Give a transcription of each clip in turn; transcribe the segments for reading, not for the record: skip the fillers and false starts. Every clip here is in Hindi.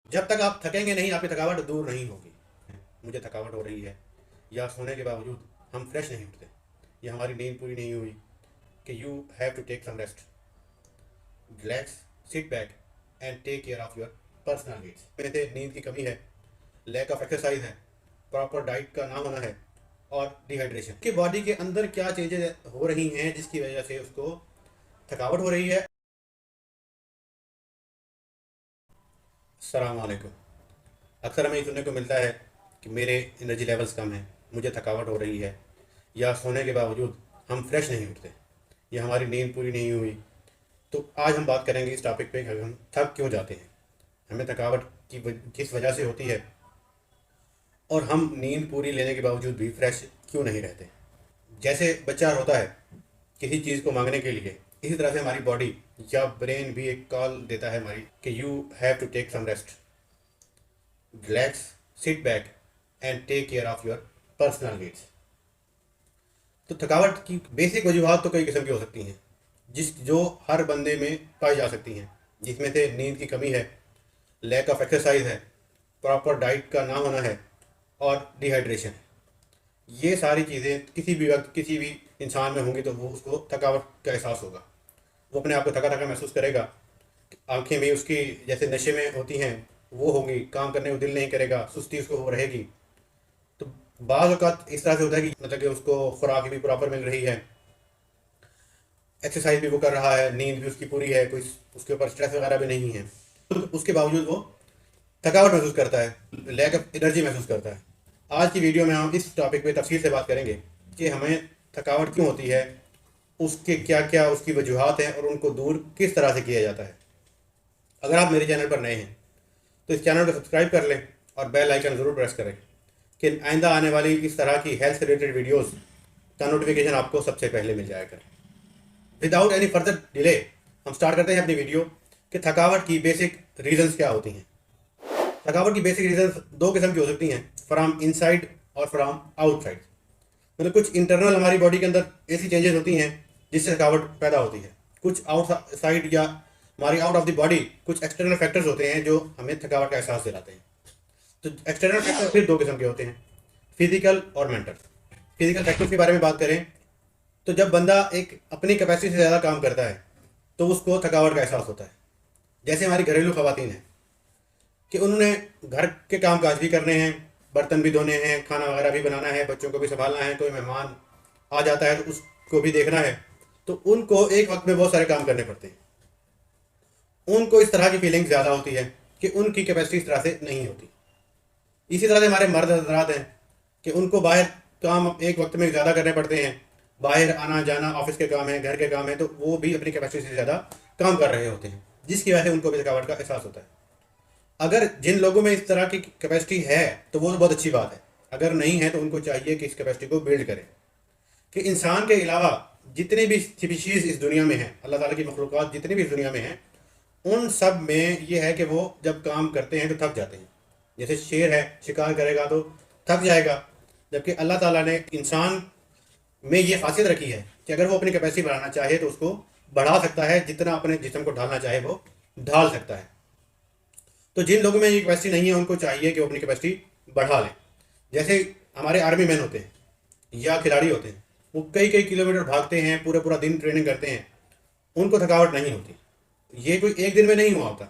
जब तक आप थकेंगे नहीं आपकी थकावट दूर नहीं होगी। मुझे थकावट हो रही है या सोने के बावजूद हम फ्रेश नहीं उठते या हमारी नींद पूरी नहीं हुई कि you have to take some rest, relax, sit back and take care of your personal needs. में से नींद की कमी है, लैक ऑफ एक्सरसाइज है, प्रॉपर डाइट का ना होना है और डिहाइड्रेशन कि बॉडी के अंदर क्या चेंजेस हो रही हैं जिसकी वजह से उसको थकावट हो रही है। अस्सलाम वालेकुम। अक्सर हमें ये सुनने को मिलता है कि मेरे एनर्जी लेवल्स कम हैं, मुझे थकावट हो रही है या सोने के बावजूद हम फ्रेश नहीं उठते या हमारी नींद पूरी नहीं हुई। तो आज हम बात करेंगे इस टॉपिक पे कि हम थक क्यों जाते हैं, हमें थकावट किस वजह से होती है और हम नींद पूरी लेने के बावजूद भी फ्रेश क्यों नहीं रहते। जैसे बच्चा रोता है किसी चीज़ को मांगने के लिए, इसी तरह से हमारी बॉडी या ब्रेन भी एक कॉल देता है हमारी कि you have to take some rest, relax, sit back and take care of your personal needs. तो थकावट की बेसिक वजूहत तो कई किस्म की हो सकती हैं जो हर बंदे में पाई जा सकती हैं, जिसमें से नींद की कमी है, लैक ऑफ एक्सरसाइज है, प्रॉपर डाइट का ना होना है और डिहाइड्रेशन है। ये सारी चीज़ें किसी भी वक्त किसी भी इंसान में होंगी तो वो उसको थकावट का एहसास होगा। वो अपने आप को थका थका महसूस करेगा, आंखें भी उसकी जैसे नशे में होती हैं वो होंगी, काम करने को दिल नहीं करेगा, सुस्ती उसको हो रहेगी। तो बाज़ औक़ात इस तरह से होता है कि मतलब कि उसको खुराक भी प्रॉपर मिल रही है, एक्सरसाइज भी वो कर रहा है, नींद भी उसकी पूरी है, कोई उसके ऊपर स्ट्रेस वगैरह भी नहीं है, तो उसके बावजूद वो थकावट महसूस करता है, लैक ऑफ एनर्जी महसूस करता है। आज की वीडियो में हम इस टॉपिक पे तफसील से बात करेंगे कि हमें थकावट क्यों होती है, उसके क्या क्या उसकी वजूहत हैं और उनको दूर किस तरह से किया जाता है। अगर आप मेरे चैनल पर नए हैं तो इस चैनल को सब्सक्राइब कर लें और बेल आइकन ज़रूर प्रेस करें कि आइंदा आने वाली इस तरह की हेल्थ रिलेटेड वीडियोस का नोटिफिकेशन आपको सबसे पहले मिल जाया करे। विदाउट एनी फर्दर डिले हम स्टार्ट करते हैं अपनी वीडियो कि थकावट की बेसिक रीजंस क्या होती हैं। थकावट की बेसिक रीजंस दो किस्म की हो सकती हैं, फ्राम इनसाइड और फ्राम आउटसाइड। मतलब कुछ इंटरनल हमारी बॉडी के अंदर ऐसी चेंजेस होती हैं जिससे थकावट पैदा होती है, कुछ आउटसाइड या हमारी आउट ऑफ द बॉडी कुछ एक्सटर्नल फैक्टर्स होते हैं जो हमें थकावट का एहसास दिलाते हैं। तो एक्सटर्नल फैक्टर फिर दो किस्म के होते हैं, फिजिकल और मेंटल। फिजिकल फैक्टर्स के बारे में बात करें तो जब बंदा एक अपनी कैपेसिटी से ज़्यादा काम करता है तो उसको थकावट का एहसास होता है। जैसे हमारी घरेलू खवातीन हैं कि उन्होंने घर के काम काज भी करने हैं, बर्तन भी धोने हैं, खाना वगैरह भी बनाना है, बच्चों को भी संभालना है, कोई मेहमान आ जाता है तो उसको भी देखना है, तो उनको एक वक्त में बहुत सारे काम करने पड़ते हैं। उनको इस तरह की फीलिंग ज़्यादा होती है कि उनकी कैपेसिटी इस तरह से नहीं होती। इसी तरह से हमारे मर्द हजरात हैं कि उनको बाहर काम एक वक्त में ज़्यादा करने पड़ते हैं, बाहर आना जाना, ऑफिस के काम है, घर के काम है, तो वो भी अपनी कैपेसिटी से ज़्यादा काम कर रहे होते हैं, जिसकी वजह से उनको भी थकावट का एहसास होता है। अगर जिन लोगों में इस तरह की कैपेसिटी है तो वो बहुत अच्छी बात है, अगर नहीं है तो उनको चाहिए कि इस कैपेसिटी को बिल्ड करें। कि इंसान के अलावा जितने भी स्पीशीज़ इस दुनिया में हैं, अल्लाह ताला की मखलूक़ात जितनी भी इस दुनिया में हैं, उन सब में ये है कि वो जब काम करते हैं तो थक जाते हैं। जैसे शेर है, शिकार करेगा तो थक जाएगा, जबकि अल्लाह ताला ने इंसान में ये खासियत रखी है कि अगर वो अपनी कैपेसिटी बढ़ाना चाहे तो उसको बढ़ा सकता है, जितना अपने जिस्म को ढालना चाहे वो ढाल सकता है। तो जिन लोगों में ये कैपेसिटी नहीं है उनको चाहिए कि वो अपनी कैपेसिटी बढ़ा लें। जैसे हमारे आर्मी मैन होते हैं या खिलाड़ी होते हैं, वो कई कई किलोमीटर भागते हैं, पूरा पूरा दिन ट्रेनिंग करते हैं, उनको थकावट नहीं होती। ये कोई एक दिन में नहीं हुआ होता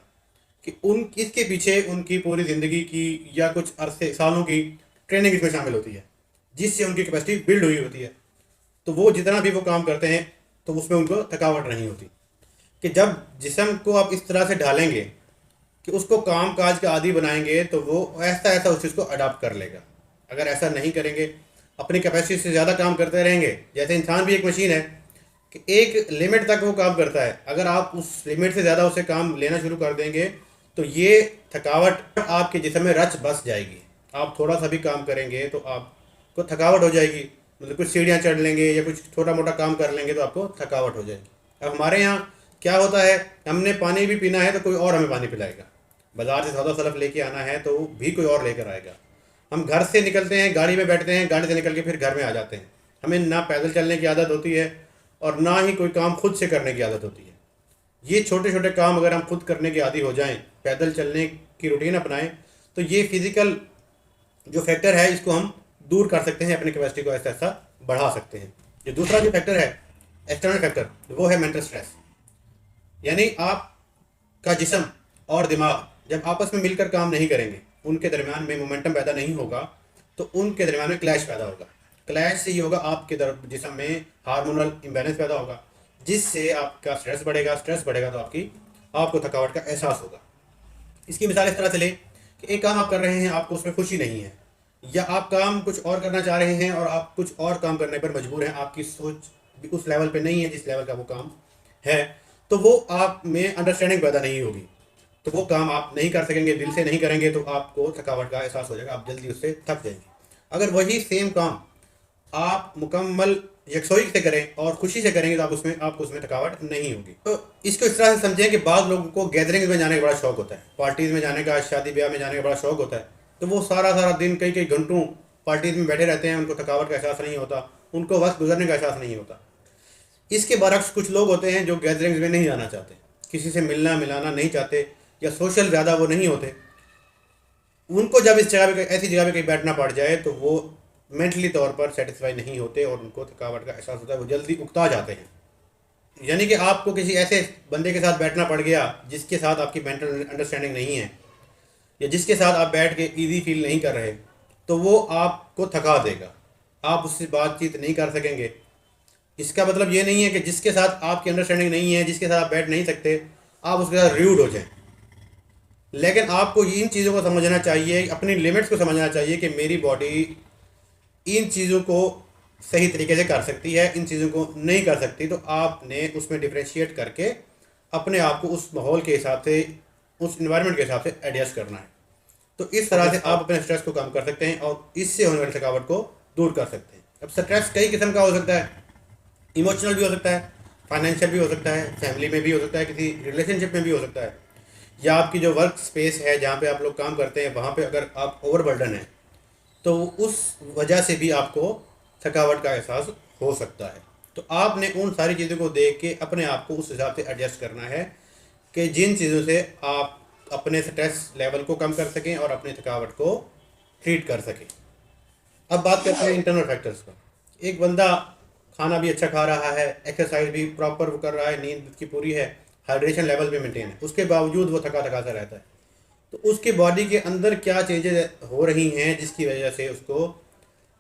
कि उन इसके पीछे उनकी पूरी ज़िंदगी की या कुछ अरसे सालों की ट्रेनिंग इसमें शामिल होती है, जिससे उनकी कैपेसिटी बिल्ड हुई होती है। तो वो जितना भी वो काम करते हैं तो उसमें उनको थकावट नहीं होती। कि जब जिस्म को आप इस तरह से ढालेंगे कि उसको काम काज का आदी बनाएंगे तो वो ऐसा ऐसा उस चीज़ को अडाप्ट कर लेगा। अगर ऐसा नहीं करेंगे, अपनी कैपेसिटी से ज़्यादा काम करते रहेंगे, जैसे इंसान भी एक मशीन है कि एक लिमिट तक वो काम करता है, अगर आप उस लिमिट से ज़्यादा उसे काम लेना शुरू कर देंगे तो ये थकावट आपके जिस्म में रच बस जाएगी। आप थोड़ा सा भी काम करेंगे तो आपको थकावट हो जाएगी, मतलब कुछ सीढ़ियाँ चढ़ लेंगे या कुछ छोटा मोटा काम कर लेंगे तो आपको थकावट हो जाएगी। अब हमारे यहाँ क्या होता है, हमने पानी भी पीना है तो कोई और हमें पानी पिलाएगा, बाज़ार से सौदा सलफ लेके आना है तो भी कोई और लेकर आएगा। हम घर से निकलते हैं, गाड़ी में बैठते हैं, गाड़ी से निकल के फिर घर में आ जाते हैं। हमें ना पैदल चलने की आदत होती है और ना ही कोई काम खुद से करने की आदत होती है। ये छोटे छोटे काम अगर हम खुद करने के आदी हो जाएं, पैदल चलने की रूटीन अपनाएं, तो ये फिजिकल जो फैक्टर है इसको हम दूर कर सकते हैं, अपनी कैपेसिटी को ऐसा ऐसा बढ़ा सकते हैं। जो दूसरा जो फैक्टर है, एक्सटर्नल फैक्टर, वो है मेंटल स्ट्रेस। यानी आपका जिस्म और दिमाग जब आपस में मिलकर काम नहीं करेंगे, उनके दरमियान में मोमेंटम पैदा नहीं होगा, तो उनके दरमियान में क्लैश पैदा होगा। क्लैश से ये होगा, आपके जिस्म में हार्मोनल इम्बैलेंस पैदा होगा, जिससे आपका स्ट्रेस बढ़ेगा। स्ट्रेस बढ़ेगा तो आपको थकावट का एहसास होगा। इसकी मिसाल इस तरह से लें कि एक काम आप कर रहे हैं, आपको उसमें खुशी नहीं है, या आप काम कुछ और करना चाह रहे हैं और आप कुछ और काम करने पर मजबूर हैं, आपकी सोच भी उस लेवल पे नहीं है जिस लेवल का वो काम है, तो वो आप में अंडरस्टैंडिंग पैदा नहीं होगी, तो वो काम आप नहीं कर सकेंगे, दिल से नहीं करेंगे, तो आपको थकावट का एहसास हो जाएगा, आप जल्दी उससे थक जाएंगे। अगर वही सेम काम आप मुकम्मल यकसोई से करें और खुशी से करेंगे, तो आपको उसमें थकावट नहीं होगी। तो इसको इस तरह से समझें कि बाद लोगों को गैदरिंग में जाने का बड़ा शौक होता है, पार्टीज में जाने का, शादी ब्याह में जाने का बड़ा शौक होता है, तो वो सारा सारा दिन कई कई घंटों पार्टीज में बैठे रहते हैं, उनको थकावट का एहसास नहीं होता, उनको वक्त गुजरने का एहसास नहीं होता। इसके बरक्स कुछ लोग होते हैं जो गैदरिंग्स में नहीं जाना चाहते, किसी से मिलना मिलाना नहीं चाहते, या सोशल ज़्यादा वो नहीं होते। उनको जब इस जगह पे, ऐसी जगह पे कहीं बैठना पड़ जाए, तो वो मेंटली तौर पर सेटिस्फाई नहीं होते और उनको थकावट का एहसास होता है, वो जल्दी उकता जाते हैं। यानी कि आपको किसी ऐसे बंदे के साथ बैठना पड़ गया जिसके साथ आपकी मेंटल अंडरस्टैंडिंग नहीं है, या जिसके साथ आप बैठ के ईजी फील नहीं कर रहे, तो वो आपको थका देगा, आप उससे बातचीत नहीं कर सकेंगे। इसका मतलब ये नहीं है कि जिसके साथ आपकी अंडरस्टैंडिंग नहीं है, जिसके साथ आप बैठ नहीं सकते, आप उसके साथ रूड हो जाएं। लेकिन आपको इन चीज़ों को समझना चाहिए, अपनी लिमिट्स को समझना चाहिए कि मेरी बॉडी इन चीज़ों को सही तरीके से कर सकती है, इन चीज़ों को नहीं कर सकती, तो आपने उसमें डिफ्रेंशिएट करके अपने आप को उस माहौल के हिसाब से, उस इन्वायरमेंट के हिसाब से एडजस्ट करना है। तो इस तरह से आप अपने स्ट्रेस को कम कर सकते हैं और इससे होने वाली थकावट को दूर कर सकते हैं। अब स्ट्रेस कई किस्म का हो सकता है, इमोशनल भी हो सकता है, फाइनेंशियल भी हो सकता है, फैमिली में भी हो सकता है, किसी रिलेशनशिप में भी हो सकता है, या आपकी जो वर्क स्पेस है जहाँ पे आप लोग काम करते हैं, वहाँ पे अगर आप ओवरबर्डन है, तो उस वजह से भी आपको थकावट का एहसास हो सकता है। तो आपने उन सारी चीज़ों को देख के अपने आप को उस हिसाब से एडजस्ट करना है कि जिन चीज़ों से आप अपने स्ट्रेस लेवल को कम कर सकें और अपनी थकावट को ट्रीट कर सकें। अब बात करते हैं इंटरनल फैक्टर्स का। एक बंदा खाना भी अच्छा खा रहा है, एक्सरसाइज भी प्रॉपर कर रहा है, नींद की पूरी है, हाइड्रेशन लेवल भी मेंटेन है, उसके बावजूद वो थका थका सा रहता है, तो उसके बॉडी के अंदर क्या चेंजेस हो रही हैं जिसकी वजह से उसको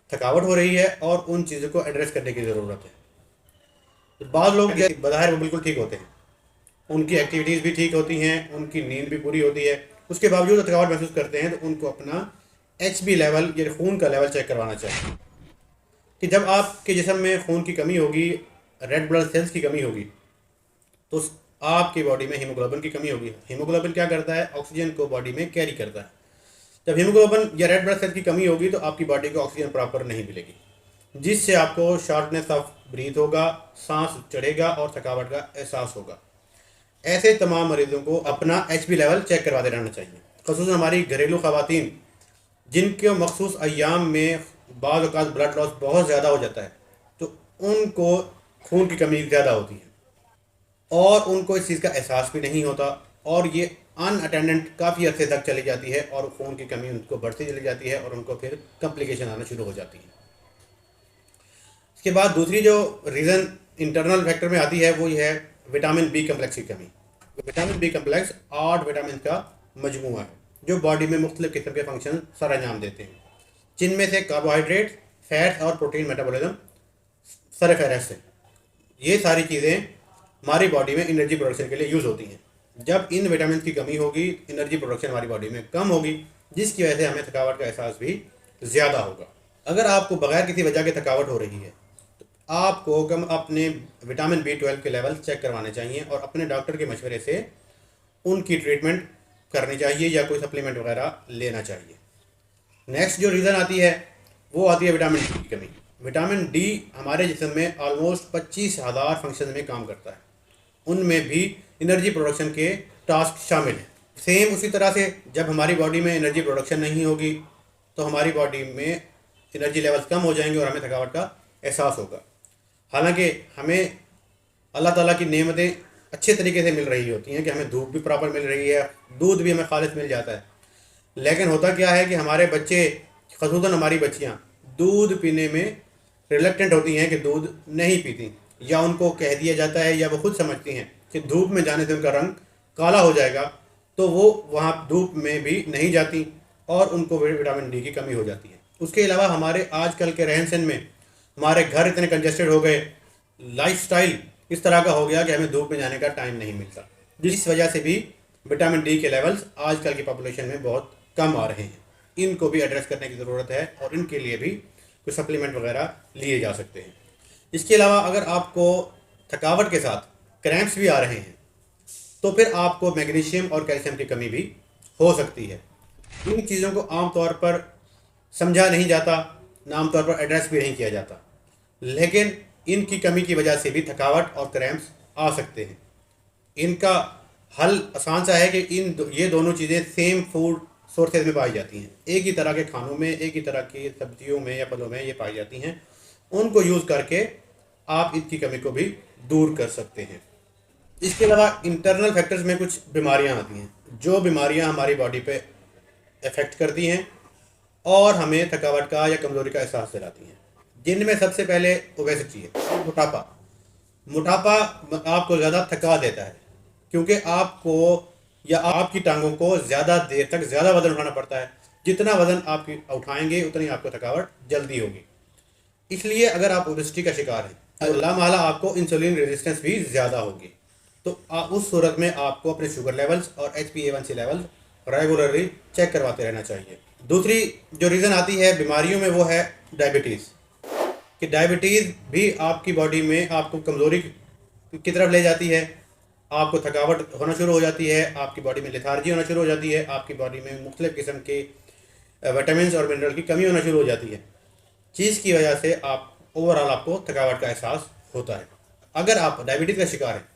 थकावट हो रही है, और उन चीज़ों को एड्रेस करने की ज़रूरत है। तो बाद लोग बज़ाहिर वो बिल्कुल ठीक होते हैं, उनकी एक्टिविटीज़ भी ठीक होती हैं, उनकी नींद भी पूरी होती है, उसके बावजूद थकावट महसूस करते हैं, तो उनको अपना HB लेवल या खून का लेवल चेक करवाना चाहिए। कि जब आपके जिस्म में खून की कमी होगी, रेड ब्लड सेल्स की कमी होगी, तो आपकी बॉडी में हीमोग्लोबिन की कमी होगी। हीमोग्लोबिन क्या करता है? ऑक्सीजन को बॉडी में कैरी करता है। जब हीमोग्लोबिन या रेड ब्लड सेल की कमी होगी, तो आपकी बॉडी को ऑक्सीजन प्रॉपर नहीं मिलेगी, जिससे आपको शॉर्टनेस ऑफ ब्रीथ होगा, सांस चढ़ेगा और थकावट का एहसास होगा। ऐसे तमाम मरीजों को अपना HB लेवल चेक करवाते रहना चाहिए। ख़ुसूसन हमारी घरेलू ख़वातीन, जिनके मखसूस अय्याम में बाज़ औक़ात ब्लड लॉस बहुत ज़्यादा हो जाता है, तो उनको खून की कमी ज़्यादा होती है और उनको इस चीज़ का एहसास भी नहीं होता, और ये अनअटेंडेंट काफ़ी अर्से तक चली जाती है और खून की कमी उनको बढ़ती चली जाती है और उनको फिर कॉम्प्लिकेशन आना शुरू हो जाती है। इसके बाद दूसरी जो रीज़न इंटरनल फैक्टर में आती है, वो ये है विटामिन बी कम्प्लेक्स की कमी। विटामिन बी कम्प्लेक्स 8 विटामिन का मजमूआ है जो बॉडी में मुख्तलिफ किस्म के फंक्शन सर अंजाम देते हैं, जिनमें से कार्बोहाइड्रेट, फैट्स और प्रोटीन मेटाबॉलिज्म सर फहरिस्त है। ये सारी चीज़ें हमारी बॉडी में एनर्जी प्रोडक्शन के लिए यूज़ होती हैं। जब इन विटामिन की कमी होगी, एनर्जी प्रोडक्शन हमारी बॉडी में कम होगी, जिसकी वजह से हमें थकावट का एहसास भी ज़्यादा होगा। अगर आपको बगैर किसी वजह के थकावट हो रही है, तो आपको कम अपने विटामिन B12 के लेवल चेक करवाने चाहिए और अपने डॉक्टर के मशवरे से उनकी ट्रीटमेंट करनी चाहिए या कोई सप्लीमेंट वगैरह लेना चाहिए। नेक्स्ट जो रीज़न आती है, वो आती है विटामिन डी की कमी। विटामिन डी हमारे जिस्म में ऑलमोस्ट 25,000 फंक्शन में काम करता है, उनमें भी एनर्जी प्रोडक्शन के टास्क शामिल हैं। सेम उसी तरह से जब हमारी बॉडी में एनर्जी प्रोडक्शन नहीं होगी, तो हमारी बॉडी में एनर्जी लेवल्स कम हो जाएंगे और हमें थकावट का एहसास होगा। हालांकि हमें अल्लाह ताला की नेमतें अच्छे तरीके से मिल रही होती हैं कि हमें धूप भी प्रॉपर मिल रही है, दूध भी हमें खालिस मिल जाता है। लेकिन होता क्या है कि हमारे बच्चे, ख़ुसूसन हमारी बच्चियाँ, दूध पीने में रिलक्टेंट होती हैं कि दूध नहीं पीती, या उनको कह दिया जाता है या वो खुद समझती हैं कि धूप में जाने से उनका रंग काला हो जाएगा, तो वो वहाँ धूप में भी नहीं जाती और उनको विटामिन डी की कमी हो जाती है। उसके अलावा हमारे आजकल के रहन सहन में हमारे घर इतने कंजेस्टेड हो गए, लाइफस्टाइल इस तरह का हो गया कि हमें धूप में जाने का टाइम नहीं मिलता, जिस वजह से भी विटामिन डी के लेवल्स आजकल की पॉपुलेशन में बहुत कम आ रहे हैं। इनको भी एड्रेस करने की ज़रूरत है और इनके लिए भी कुछ सप्लीमेंट वगैरह लिए जा सकते हैं। इसके अलावा अगर आपको थकावट के साथ क्रैम्प्स भी आ रहे हैं तो फिर आपको मैग्नीशियम और कैल्शियम की कमी भी हो सकती है। इन चीज़ों को आमतौर पर समझा नहीं जाता, आमतौर पर एड्रेस भी नहीं किया जाता, लेकिन इनकी कमी की वजह से भी थकावट और क्रैम्प्स आ सकते हैं। इनका हल आसान सा है कि ये दोनों चीज़ें सेम फूड सोर्सेज में पाई जाती हैं, एक ही तरह के खानों में, एक ही तरह की सब्जियों में या फलों में ये पाई जाती हैं। उनको यूज़ करके आप इनकी कमी को भी दूर कर सकते हैं। इसके अलावा इंटरनल फैक्टर्स में कुछ बीमारियां आती हैं, जो बीमारियां हमारी बॉडी पे इफ़ेक्ट करती हैं और हमें थकावट का या कमज़ोरी का एहसास दिलाती हैं, जिनमें सबसे पहले ओबेसिटी है। मोटापा आपको ज़्यादा थका देता है, क्योंकि आपको या आपकी टांगों को ज़्यादा देर तक ज़्यादा वज़न उठाना पड़ता है। जितना वज़न आप उठाएंगे उतनी आपको थकावट जल्दी होगी। इसलिए अगर आप ओबेसिटी का शिकार हैं तो लामहला आपको इंसुलिन रेजिस्टेंस भी ज़्यादा होगी। तो उस सूरत में आपको अपने शुगर लेवल्स और HbA1c लेवल्स रेगुलरली चेक करवाते रहना चाहिए। दूसरी जो रीज़न आती है बीमारियों में वो है डायबिटीज़, कि डायबिटीज़ भी आपकी बॉडी में आपको कमज़ोरी की तरफ ले जाती है, आपको थकावट होना शुरू हो जाती है, आपकी बॉडी में लेथार्जी होना शुरू हो जाती है, आपकी बॉडी में मुख्तलिफ़ किस्म के विटामिन और मिनरल की कमी होना शुरू हो जाती है, चीज़ की वजह से आप ओवरऑल आपको थकावट का एहसास होता है। अगर आप डायबिटीज़ का शिकार हैं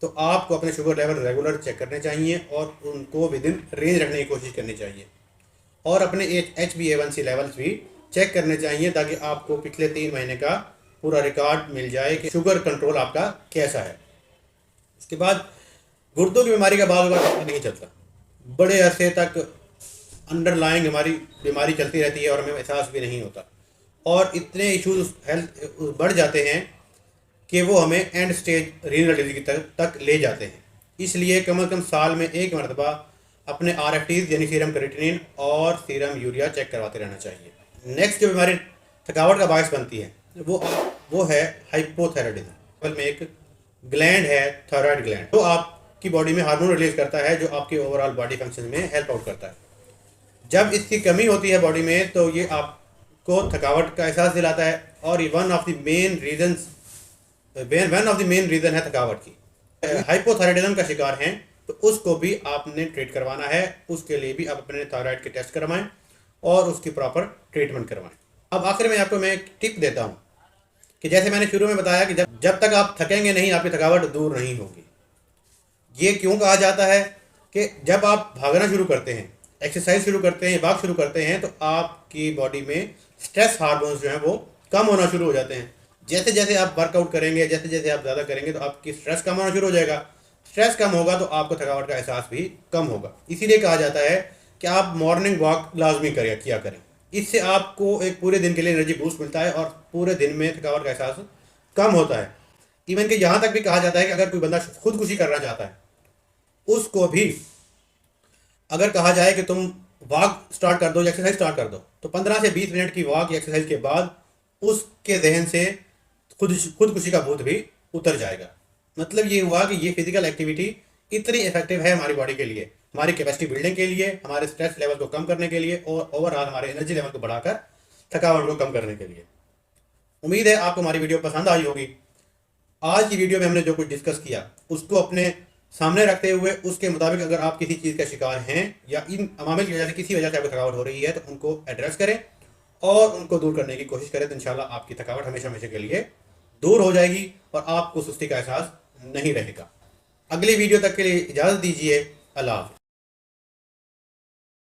तो आपको अपने शुगर लेवल रेगुलर चेक करने चाहिए और उनको विद इन रेंज रखने की कोशिश करनी चाहिए, और अपने HbA1c लेवल्स भी चेक करने चाहिए, ताकि आपको पिछले 3 महीने का पूरा रिकॉर्ड मिल जाए कि शुगर कंट्रोल आपका कैसा है। इसके बाद गुर्दों की बीमारी का बार बार पता नहीं चलता, बड़े अरसे तक अंडरलाइंग हमारी बीमारी चलती रहती है और हमें एहसास भी नहीं होता, और इतने इश्यूज हेल्थ बढ़ जाते हैं कि वो हमें एंड स्टेज रीनल डिजीज तक ले जाते हैं। इसलिए कम से कम साल में एक मरतबा अपने RFTs यानी सीरम क्रिएटिनिन और सीरम यूरिया चेक करवाते रहना चाहिए। नेक्स्ट जो बीमारी थकावट का बायस बनती है वो है हाइपोथायराइडिज्म। में एक ग्लैंड है, थायराइड ग्लैंड, तो आपकी बॉडी में हार्मोन रिलीज करता है जो आपके ओवरऑल बॉडी फंक्शन में हेल्प आउट करता है। जब इसकी कमी होती है बॉडी में तो ये आपको थकावट का एहसास दिलाता है, और ये one of the main reason है थकावट की। हाइपोथायराइडिज्म का शिकार हैं तो उसको भी आपने ट्रीट करवाना है, उसके लिए भी आप अपने थायराइड के टेस्ट करवाएं और उसकी प्रॉपर ट्रीटमेंट करवाएं। अब आखिर में आपको मैं एक टिप देता हूं कि जैसे मैंने शुरू में बताया कि जब तक आप थकेंगे नहीं आपकी थकावट दूर नहीं होगी। ये क्यों कहा जाता है कि जब आप भागना शुरू करते हैं, एक्सरसाइज शुरू करते हैं, वॉक शुरू करते हैं, तो आपकी बॉडी में स्ट्रेस हार्मोन्स जो हैं वो कम होना शुरू हो जाते हैं। जैसे जैसे आप वर्कआउट करेंगे, जैसे जैसे आप ज़्यादा करेंगे तो आपकी स्ट्रेस कम होना शुरू हो जाएगा। स्ट्रेस कम होगा तो आपको थकावट का एहसास भी कम होगा। इसीलिए कहा जाता है कि आप मॉर्निंग वॉक लाजमी किया करें। इससे आपको एक पूरे दिन के लिए एनर्जी बूस्ट मिलता है और पूरे दिन में थकावट का एहसास कम होता है। इवन कि यहाँ तक भी कहा जाता है कि अगर कोई बंदा खुदकुशी करना चाहता है, उसको भी अगर कहा जाए कि तुम वॉक स्टार्ट कर दो या एक्सरसाइज स्टार्ट कर दो, तो 15 से 20 मिनट की वॉक या एक्सरसाइज के बाद उसके जहन से खुदकुशी का भूत भी उतर जाएगा। मतलब ये हुआ कि ये फिजिकल एक्टिविटी इतनी इफेक्टिव है हमारी बॉडी के लिए, हमारी कैपेसिटी बिल्डिंग के लिए, हमारे स्ट्रेस लेवल को कम करने के लिए और ओवरऑल हमारे एनर्जी लेवल को बढ़ाकर थकावट को कम करने के लिए। उम्मीद है आपको हमारी वीडियो पसंद आई होगी। आज की वीडियो में हमने जो कुछ डिस्कस किया उसको अपने सामने रखते हुए उसके मुताबिक अगर आप किसी चीज़ का शिकार हैं या इन अमामिल की वजह से किसी वजह से आपको थकावट हो रही है तो उनको एड्रेस करें और उनको दूर करने की कोशिश करें, तो इंशाल्लाह आपकी थकावट हमेशा हमेशा के लिए दूर हो जाएगी और आपको सुस्ती का एहसास नहीं रहेगा। अगली वीडियो तक के लिए इजाज़त दीजिए। अल्लाह हाफ़िज़।